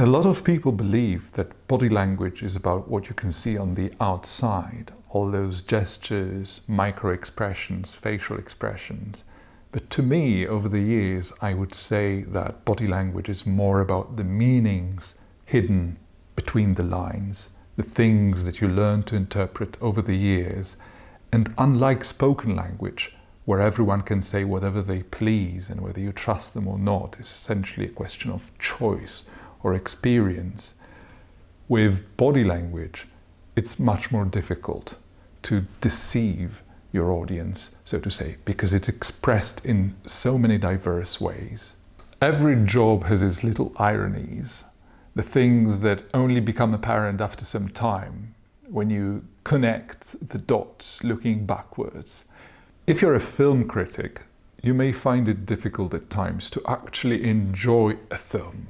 A lot of people believe that body language is about what you can see on the outside, all those gestures, micro-expressions, facial expressions. But to me, over the years, I would say that body language is more about the meanings hidden between the lines, the things that you learn to interpret over the years. And unlike spoken language, where everyone can say whatever they please and whether you trust them or not is essentially a question of choice or experience, with body language, it's much more difficult to deceive your audience, so to say, because it's expressed in so many diverse ways. Every job has its little ironies, the things that only become apparent after some time, when you connect the dots looking backwards. If you're a film critic, you may find it difficult at times to actually enjoy a film,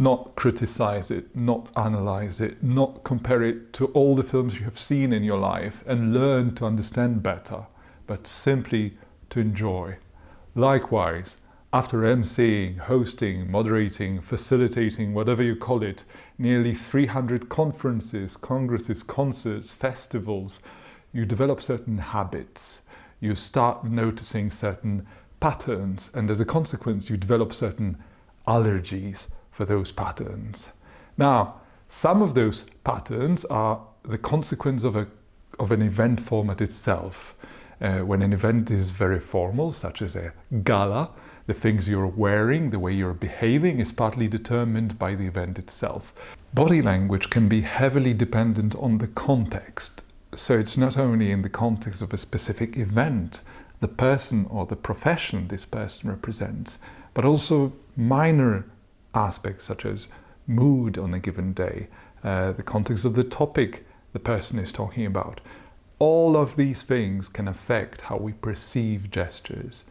not criticize it, not analyze it, not compare it to all the films you have seen in your life and learn to understand better, but simply to enjoy. Likewise, after emceeing, hosting, moderating, facilitating, whatever you call it, nearly 300 conferences, congresses, concerts, festivals, you develop certain habits. You start noticing certain patterns, and as a consequence, you develop certain allergies for those patterns. Now, some of those patterns are the consequence of an event format itself. When an event is very formal, such as a gala, the things you're wearing, the way you're behaving is partly determined by the event itself. Body language can be heavily dependent on the context. So it's not only in the context of a specific event, the person or the profession this person represents, but also minor aspects such as mood on a given day, the context of the topic the person is talking about. All of these things can affect how we perceive gestures.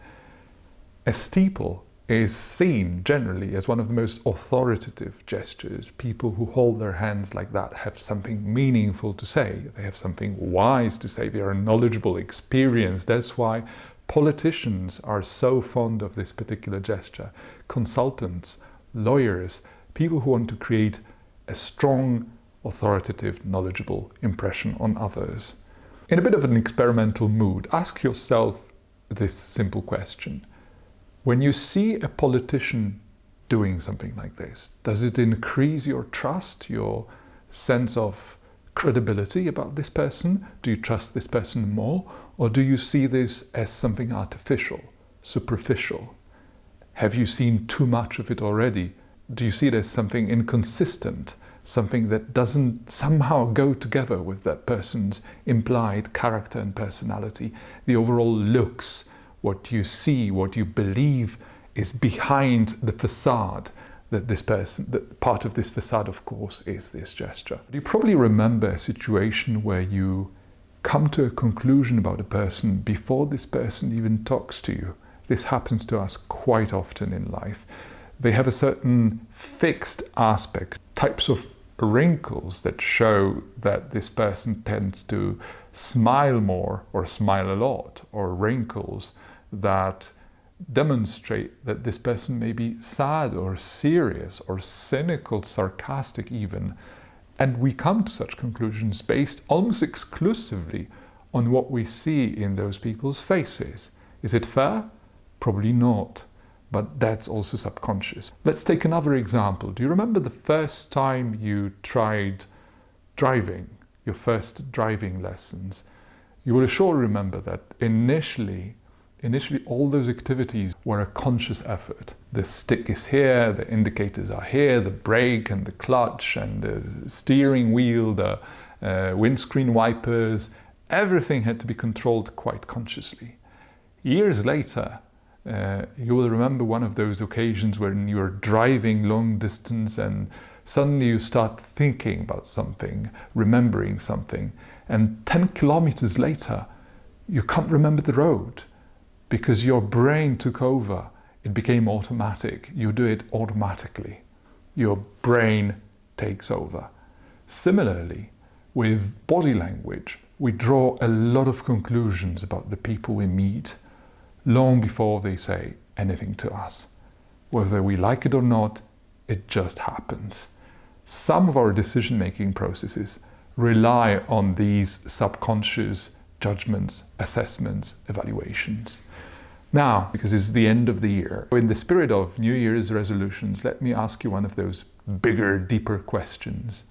A steeple is seen generally as one of the most authoritative gestures. People who hold their hands like that have something meaningful to say. They have something wise to say. They are knowledgeable, experienced. That's why politicians are so fond of this particular gesture. Consultants, lawyers, people who want to create a strong, authoritative, knowledgeable impression on others. In a bit of an experimental mood, ask yourself this simple question. When you see a politician doing something like this, does it increase your trust, your sense of credibility about this person? Do you trust this person more? Or do you see this as something artificial, superficial? Have you seen too much of it already? Do you see it as something inconsistent, something that doesn't somehow go together with that person's implied character and personality, the overall looks, what you see, what you believe is behind the facade that this person, that part of this facade, of course, is this gesture. You probably remember a situation where you come to a conclusion about a person before this person even talks to you. This happens to us quite often in life. They have a certain fixed aspect, types of wrinkles that show that this person tends to smile more or smile a lot, or wrinkles that demonstrate that this person may be sad or serious or cynical, sarcastic even. And we come to such conclusions based almost exclusively on what we see in those people's faces. Is it fair? Probably not. But that's also subconscious. Let's take another example. Do you remember the first time you tried driving, your first driving lessons? You will surely remember that initially all those activities were a conscious effort. The stick is here, the indicators are here, the brake and the clutch and the steering wheel, the windscreen wipers, everything had to be controlled quite consciously. Years later, you will remember one of those occasions when you are driving long distance and suddenly you start thinking about something, remembering something, and 10 kilometers later, you can't remember the road because your brain took over. It became automatic. You do it automatically. Your brain takes over. Similarly, with body language, we draw a lot of conclusions about the people we meet long before they say anything to us. Whether we like it or not, it just happens. some of our decision-making processes rely on these subconscious judgments, assessments, evaluations. Now, because it's the end of the year, in the spirit of New Year's resolutions, let me ask you one of those bigger, deeper questions.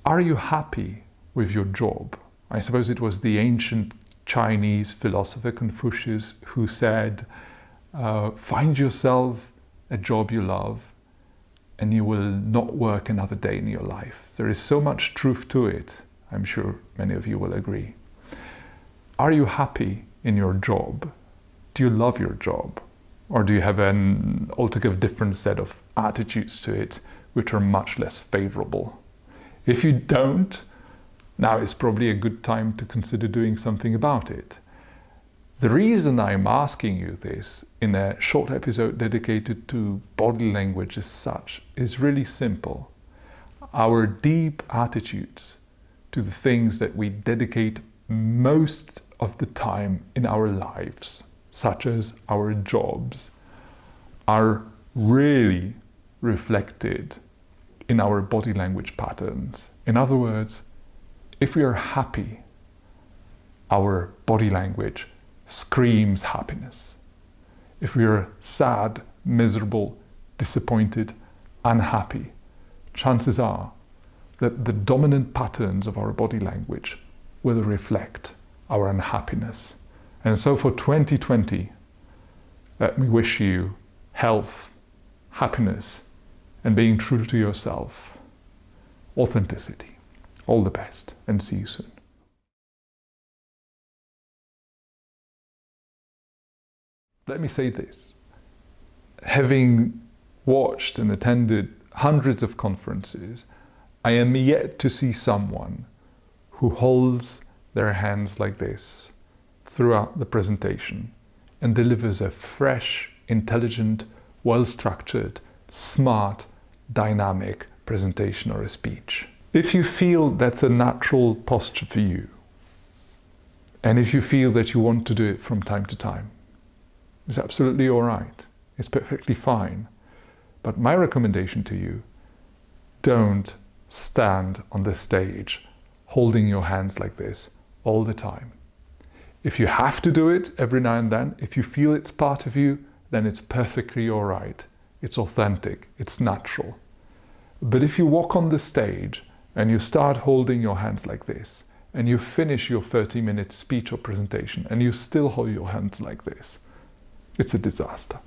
Are you happy with your job? I suppose it was the ancient Chinese philosopher Confucius who said, find yourself a job you love and you will not work another day in your life. There is so much truth to it. I'm sure many of you will agree. Are you happy in your job? Do you love your job? Or do you have an altogether different set of attitudes to it, which are much less favorable? If you don't, now is probably a good time to consider doing something about it. The reason I'm asking you this in a short episode dedicated to body language as such is really simple. Our deep attitudes to the things that we dedicate most of the time in our lives, such as our jobs, are really reflected in our body language patterns. In other words, if we are happy, our body language screams happiness. If we are sad, miserable, disappointed, unhappy, chances are that the dominant patterns of our body language will reflect our unhappiness. And so for 2020, let me wish you health, happiness, and being true to yourself. Authenticity. All the best, and see you soon. Let me say this. Having watched and attended hundreds of conferences, I am yet to see someone who holds their hands like this throughout the presentation and delivers a fresh, intelligent, well-structured, smart, dynamic presentation or a speech. If you feel that's a natural posture for you, and if you feel that you want to do it from time to time, it's absolutely all right. It's perfectly fine. But my recommendation to you, don't stand on the stage holding your hands like this all the time. If you have to do it every now and then, if you feel it's part of you, then it's perfectly all right. It's authentic, it's natural. But if you walk on the stage and you start holding your hands like this, and you finish your 30-minute speech or presentation, and you still hold your hands like this, it's a disaster.